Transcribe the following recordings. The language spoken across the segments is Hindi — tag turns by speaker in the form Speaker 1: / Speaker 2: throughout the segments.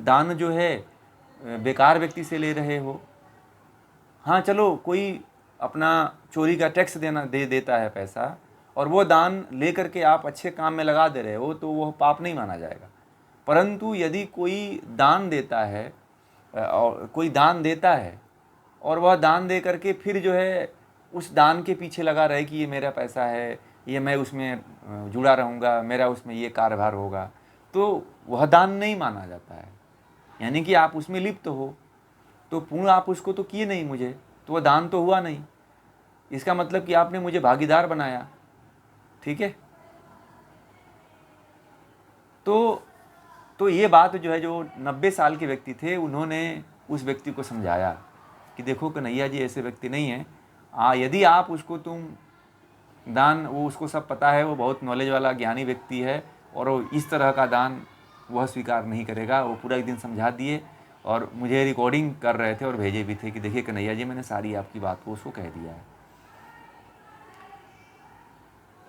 Speaker 1: दान जो है बेकार व्यक्ति से ले रहे हो। हाँ चलो, कोई अपना चोरी का टैक्स दे देता है पैसा, और वो दान ले करके आप अच्छे काम में लगा दे रहे हो, तो वो पाप नहीं माना जाएगा। परंतु यदि कोई दान देता है और कोई दान देता है और वह दान दे करके फिर जो है उस दान के पीछे लगा रहे कि ये मेरा पैसा है, ये मैं उसमें जुड़ा रहूँगा, मेरा उसमें ये कार्यभार होगा, तो वह दान नहीं माना जाता है। यानी कि आप उसमें लिप्त हो, तो पूर्ण आप उसको तो किए नहीं मुझे, तो वह दान तो हुआ नहीं। इसका मतलब कि आपने मुझे भागीदार बनाया। ठीक है। तो ये बात जो है, जो 90 साल के व्यक्ति थे, उन्होंने उस व्यक्ति को समझाया कि देखो कन्हैया जी ऐसे व्यक्ति नहीं हैं। यदि आप उसको तुम दान, वो उसको सब पता है, वो बहुत नॉलेज वाला ज्ञानी व्यक्ति है, और वो इस तरह का दान वह स्वीकार नहीं करेगा। वो पूरा एक दिन समझा दिए, और मुझे रिकॉर्डिंग कर रहे थे और भेजे भी थे कि देखिए कन्हैया जी, मैंने सारी आपकी बात को उसको कह दिया है।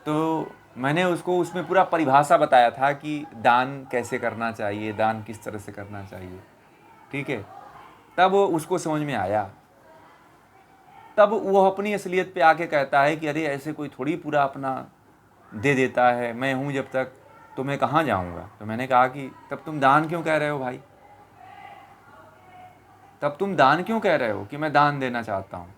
Speaker 1: तो मैंने उसको उसमें पूरा परिभाषा बताया था कि दान कैसे करना चाहिए, दान किस तरह से करना चाहिए। ठीक है। तब उसको समझ में आया। तब वो अपनी असलियत पे आके कहता है कि अरे ऐसे कोई थोड़ी पूरा अपना दे देता है, मैं हूँ जब तक, तो मैं कहाँ जाऊँगा। तो मैंने कहा कि तब तुम दान क्यों कह रहे हो भाई, तब तुम दान क्यों कह रहे हो कि मैं दान देना चाहता हूँ।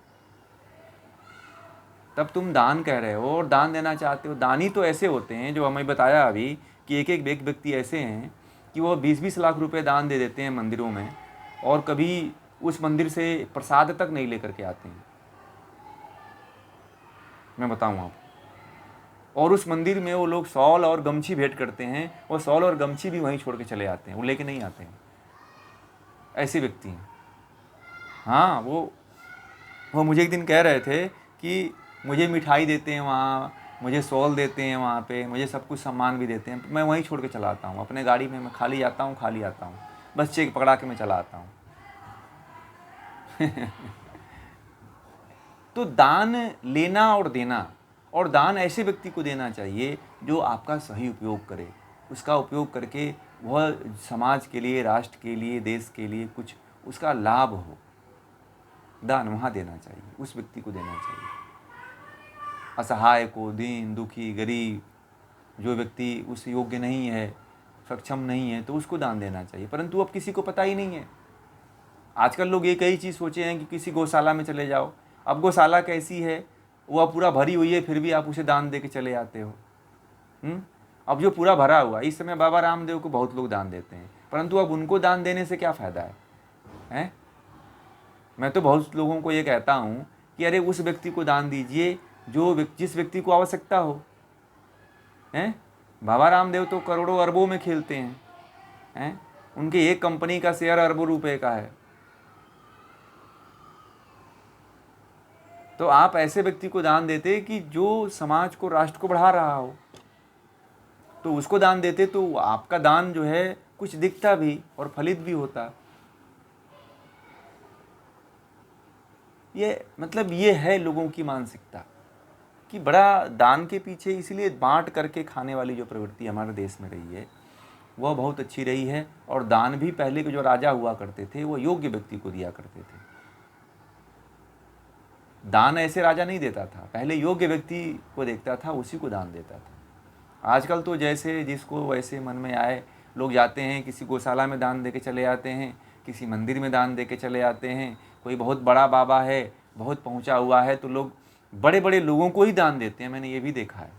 Speaker 1: तब तुम दान कह रहे हो और दान देना चाहते हो। दानी तो ऐसे होते हैं, जो हमें बताया अभी, कि एक एक व्यक्ति ऐसे हैं कि वो 20-20 लाख रुपए दान दे देते हैं मंदिरों में, और कभी उस मंदिर से प्रसाद तक नहीं लेकर के आते हैं। मैं बताऊँ आपको। और उस मंदिर में वो लोग शॉल और गमछी भेंट करते हैं, वो शॉल और गमछी भी वहीं छोड़ के चले आते हैं, वो लेके नहीं आते हैं। ऐसे व्यक्ति हैं। हाँ, वो मुझे एक दिन कह रहे थे कि मुझे मिठाई देते हैं वहाँ, मुझे शॉल देते हैं वहाँ पे, मुझे सब कुछ सामान भी देते हैं, मैं वहीं छोड़ के चला आता हूँ अपने गाड़ी में। मैं खाली आता हूँ, खाली आता हूँ, बस चेक पकड़ा के मैं चला आता हूँ। तो दान लेना और देना, और दान ऐसे व्यक्ति को देना चाहिए जो आपका सही उपयोग करे, उसका उपयोग करके वह समाज के लिए, राष्ट्र के लिए, देश के लिए कुछ उसका लाभ हो। दान वहाँ देना चाहिए, उस व्यक्ति को देना चाहिए, असहाय को, दीन दुखी गरीब, जो व्यक्ति उस योग्य नहीं है, सक्षम नहीं है, तो उसको दान देना चाहिए। परंतु अब किसी को पता ही नहीं है। आजकल लोग एक ही चीज़ सोचे हैं कि किसी गौशाला में चले जाओ। अब गौशाला कैसी है, वह पूरा भरी हुई है, फिर भी आप उसे दान दे के चले आते हो। अब जो पूरा भरा हुआ, इस समय बाबा रामदेव को बहुत लोग दान देते हैं, परंतु अब उनको दान देने से क्या फ़ायदा है? मैं तो बहुत लोगों को ये कहता हूँ कि अरे उस व्यक्ति को दान दीजिए जिस व्यक्ति को आवश्यकता हो। हैं? बाबा रामदेव तो करोड़ों अरबों में खेलते हैं? उनके एक कंपनी का शेयर अरबों रुपए का है। तो आप ऐसे व्यक्ति को दान देते कि जो समाज को, राष्ट्र को बढ़ा रहा हो, तो उसको दान देते, तो आपका दान जो है कुछ दिखता भी और फलित भी होता। ये है लोगों की मानसिकता कि बड़ा दान के पीछे, इसलिए बांट करके खाने वाली जो प्रवृत्ति हमारे देश में रही है वह बहुत अच्छी रही है। और दान भी पहले के जो राजा हुआ करते थे वो योग्य व्यक्ति को दिया करते थे। दान ऐसे राजा नहीं देता था, पहले योग्य व्यक्ति को देखता था, उसी को दान देता था। आजकल तो जैसे जिसको वैसे मन में आए लोग जाते हैं, किसी गौशाला में दान दे के चले आते हैं, किसी मंदिर में दान दे के चले आते हैं। कोई बहुत बड़ा बाबा है, बहुत पहुंचा हुआ है, तो लोग बड़े बड़े लोगों को ही दान देते हैं। मैंने ये भी देखा है।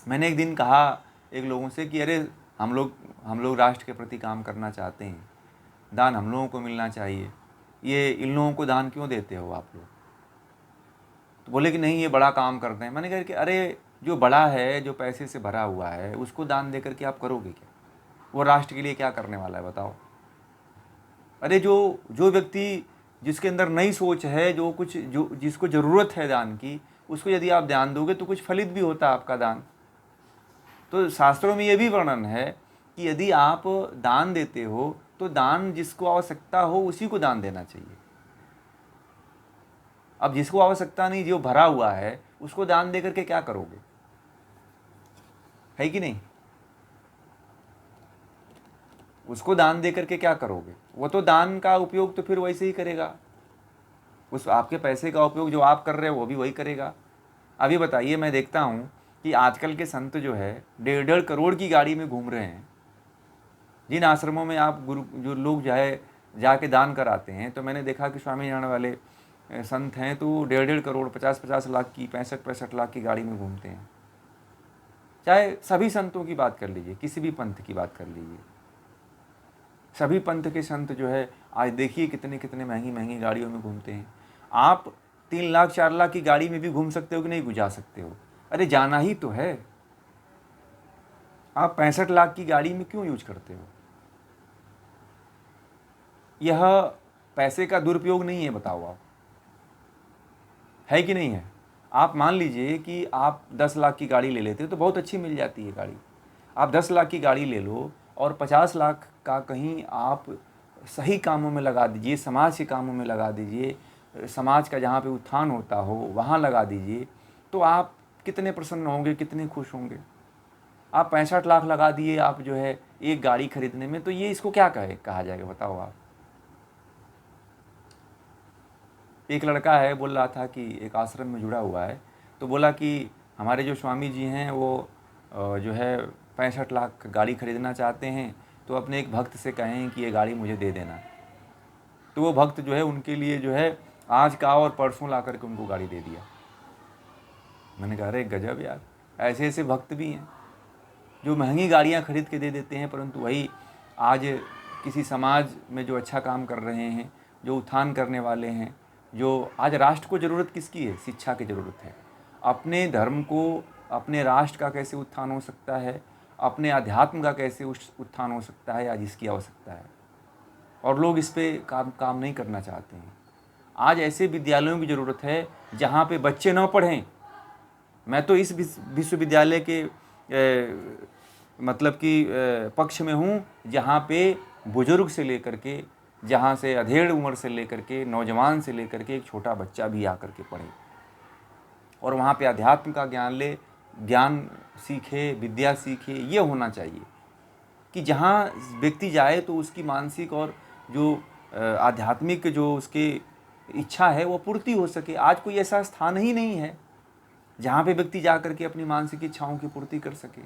Speaker 1: मैंने एक दिन कहा एक लोगों से कि अरे हम लोग राष्ट्र के प्रति काम करना चाहते हैं, दान हम लोगों को मिलना चाहिए, ये इन लोगों को दान क्यों देते हो आप लोग? तो बोले कि नहीं, ये बड़ा काम करते हैं। मैंने कहा कि अरे जो बड़ा है, जो पैसे से भरा हुआ है, उसको दान दे करके आप करोगे क्या? वो राष्ट्र के लिए क्या करने वाला है बताओ? अरे जो व्यक्ति जिसके अंदर नई सोच है, जो जिसको ज़रूरत है दान की, उसको यदि आप दान दोगे तो कुछ फलित भी होता है आपका दान। तो शास्त्रों में ये भी वर्णन है कि यदि आप दान देते हो तो दान जिसको आवश्यकता हो उसी को दान देना चाहिए। अब जिसको आवश्यकता नहीं, जो भरा हुआ है, उसको दान दे करके क्या करोगे? है कि नहीं? उसको दान दे करके क्या करोगे? वो तो दान का उपयोग तो फिर वैसे ही करेगा, उस आपके पैसे का उपयोग जो आप कर रहे हो वो भी वही करेगा। अभी बताइए, मैं देखता हूँ कि आजकल के संत जो है 1.5 करोड़ की गाड़ी में घूम रहे हैं। जिन आश्रमों में आप गुरु जो लोग जाके दान कराते हैं, तो मैंने देखा कि स्वामी नारायण वाले संत हैं तो 1.5 करोड़ 50-50 लाख की 65-65 लाख की गाड़ी में घूमते हैं। चाहे सभी संतों की बात कर लीजिए, किसी भी पंथ की बात कर लीजिए, सभी पंथ के संत जो है आज देखिए कितने कितने महंगी महंगी गाड़ियों में घूमते हैं। आप 3 लाख 4 लाख की गाड़ी में भी घूम सकते हो कि नहीं जा सकते हो? अरे जाना ही तो है। आप 65 लाख की गाड़ी में क्यों यूज करते हो? यह पैसे का दुरुपयोग नहीं है, बताओ आप, है कि नहीं है? आप मान लीजिए कि आप 10 लाख की गाड़ी ले लेते हो तो बहुत अच्छी मिल जाती है गाड़ी। आप 10 लाख की गाड़ी ले लो और 50 लाख का कहीं आप सही कामों में लगा दीजिए, समाज के कामों में लगा दीजिए, समाज का जहाँ पे उत्थान होता हो वहाँ लगा दीजिए, तो आप कितने प्रसन्न होंगे, कितने खुश होंगे। आप 65 लाख लगा दिए आप जो है एक गाड़ी खरीदने में, तो ये इसको क्या कहा जाएगा, बताओ आप। एक लड़का है, बोल रहा था कि एक आश्रम में जुड़ा हुआ है, तो बोला कि हमारे जो स्वामी जी हैं वो जो है 65 लाख गाड़ी खरीदना चाहते हैं, तो अपने एक भक्त से कहें कि ये गाड़ी मुझे दे देना। तो वो भक्त जो है उनके लिए जो है आज का और परसों ला करके उनको गाड़ी दे दिया। मैंने कहा अरे गजब यार, ऐसे ऐसे भक्त भी हैं जो महंगी गाड़ियाँ खरीद के दे देते हैं, परंतु वही आज किसी समाज में जो अच्छा काम कर रहे हैं, जो उत्थान करने वाले हैं, जो आज राष्ट्र को ज़रूरत किसकी है? शिक्षा की ज़रूरत है। अपने धर्म को, अपने राष्ट्र का कैसे उत्थान हो सकता है, अपने अध्यात्म का कैसे उत्थान हो सकता है, आज इसकी आवश्यकता है। और लोग इस पे काम नहीं करना चाहते हैं। आज ऐसे विद्यालयों की ज़रूरत है जहाँ पे बच्चे न पढ़ें। मैं तो इस विश्वविद्यालय के मतलब कि पक्ष में हूँ जहाँ पे बुजुर्ग से लेकर के, जहाँ से अधेड़ उम्र से लेकर के, नौजवान से लेकर के एक छोटा बच्चा भी आकर के पढ़े और वहाँ पे अध्यात्म का ज्ञान ले, ज्ञान सीखे, विद्या सीखे। ये होना चाहिए कि जहाँ व्यक्ति जाए तो उसकी मानसिक और जो आध्यात्मिक जो उसकी इच्छा है वो पूर्ति हो सके। आज कोई ऐसा स्थान ही नहीं है जहाँ पे व्यक्ति जा करके अपनी मानसिक इच्छाओं की पूर्ति कर सके।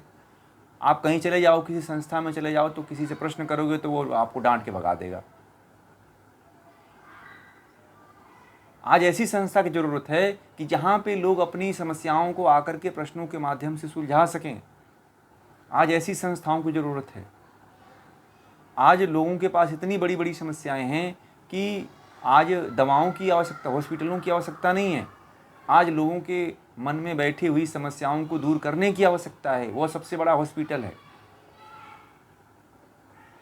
Speaker 1: आप कहीं चले जाओ, किसी संस्था में चले जाओ, तो किसी से प्रश्न करोगे तो वो आपको डांट के भगा देगा। आज ऐसी संस्था की ज़रूरत है कि जहाँ पे लोग अपनी समस्याओं को आकर के प्रश्नों के माध्यम से सुलझा सकें। आज ऐसी संस्थाओं की ज़रूरत है। आज लोगों के पास इतनी बड़ी बड़ी समस्याएं हैं कि आज दवाओं की आवश्यकता, हॉस्पिटलों की आवश्यकता नहीं है। आज लोगों के मन में बैठी हुई समस्याओं को दूर करने की आवश्यकता है, वो सबसे बड़ा हॉस्पिटल है।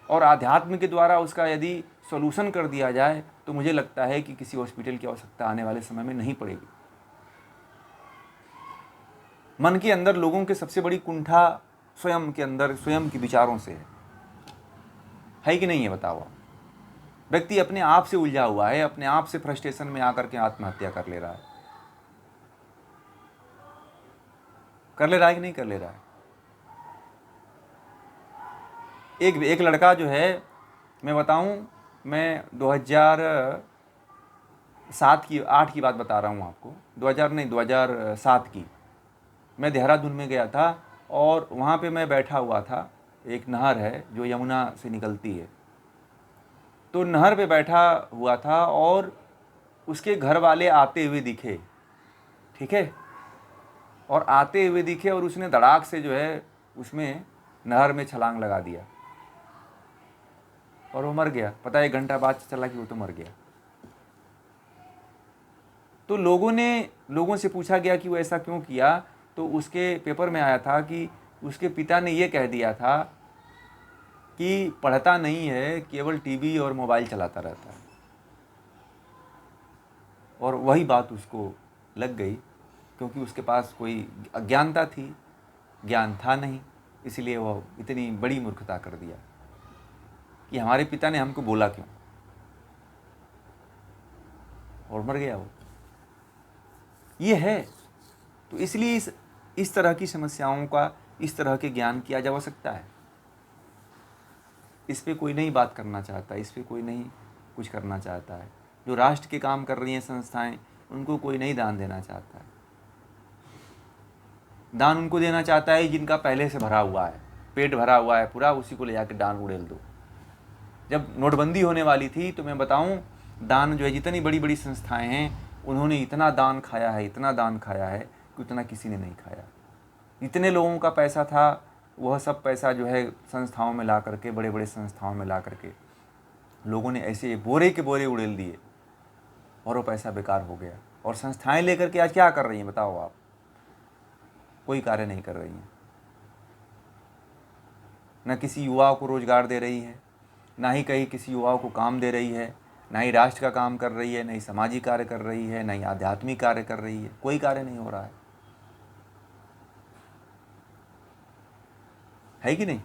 Speaker 1: और आध्यात्म के द्वारा उसका यदि सॉल्यूशन कर दिया जाए तो मुझे लगता है कि किसी हॉस्पिटल की आवश्यकता आने वाले समय में नहीं पड़ेगी। मन के अंदर लोगों के सबसे बड़ी कुंठा स्वयं के अंदर, स्वयं के विचारों से है कि नहीं है, बताओ आप। व्यक्ति अपने आप से उलझा हुआ है, अपने आप से फ्रस्ट्रेशन में आकर के आत्महत्या कर ले रहा है। कर ले रहा है कि नहीं कर ले रहा है? एक लड़का जो है, मैं बताऊं, मैं 2007 की 8 की बात बता रहा हूं आपको, 2007 की। मैं देहरादून में गया था और वहाँ पे मैं बैठा हुआ था। एक नहर है जो यमुना से निकलती है, तो नहर पे बैठा हुआ था और उसके घर वाले आते हुए दिखे, ठीक है, और आते हुए दिखे और उसने धड़ाक से जो है उसमें नहर में छलांग लगा दिया और वो मर गया। पता है 1 घंटा बाद चला कि वो तो मर गया। तो लोगों से पूछा गया कि वो ऐसा क्यों किया, तो उसके पेपर में आया था कि उसके पिता ने ये कह दिया था कि पढ़ता नहीं है, केवल टीवी और मोबाइल चलाता रहता है। और वही बात उसको लग गई, क्योंकि उसके पास कोई अज्ञानता थी, ज्ञान था नहीं, इसलिए वह इतनी बड़ी मूर्खता कर दिया कि हमारे पिता ने हमको बोला क्यों, और मर गया वो। ये है। तो इसलिए इस तरह की समस्याओं का, इस तरह के ज्ञान की आज आवश्यकता है। इस पे कोई नहीं बात करना चाहता, इस पे कोई नहीं कुछ करना चाहता है। जो राष्ट्र के काम कर रही हैं संस्थाएं, उनको कोई नहीं दान देना चाहता है। दान उनको देना चाहता है जिनका पहले से भरा हुआ है, पेट भरा हुआ है पूरा, उसी को ले जाकर दान उड़ेल दो। जब नोटबंदी होने वाली थी तो मैं बताऊं, दान जो है, जितनी बड़ी बड़ी संस्थाएं हैं उन्होंने इतना दान खाया है, इतना दान खाया है कि उतना किसी ने नहीं खाया। इतने लोगों का पैसा था, वह सब पैसा जो है संस्थाओं में ला करके, बड़े बड़े संस्थाओं में ला करके लोगों ने ऐसे बोरे के बोरे उड़ेल दिए और वो पैसा बेकार हो गया। और संस्थाएं लेकर के आज क्या कर रही हैं बताओ आप? कोई कार्य नहीं कर रही हैं। न किसी युवा को रोजगार दे रही है, ना ही कहीं किसी युवाओं को काम दे रही है, ना ही राष्ट्र का काम कर रही है, ना ही सामाजिक कार्य कर रही है, ना ही आध्यात्मिक कार्य कर रही है। कोई कार्य नहीं हो रहा है कि नहीं?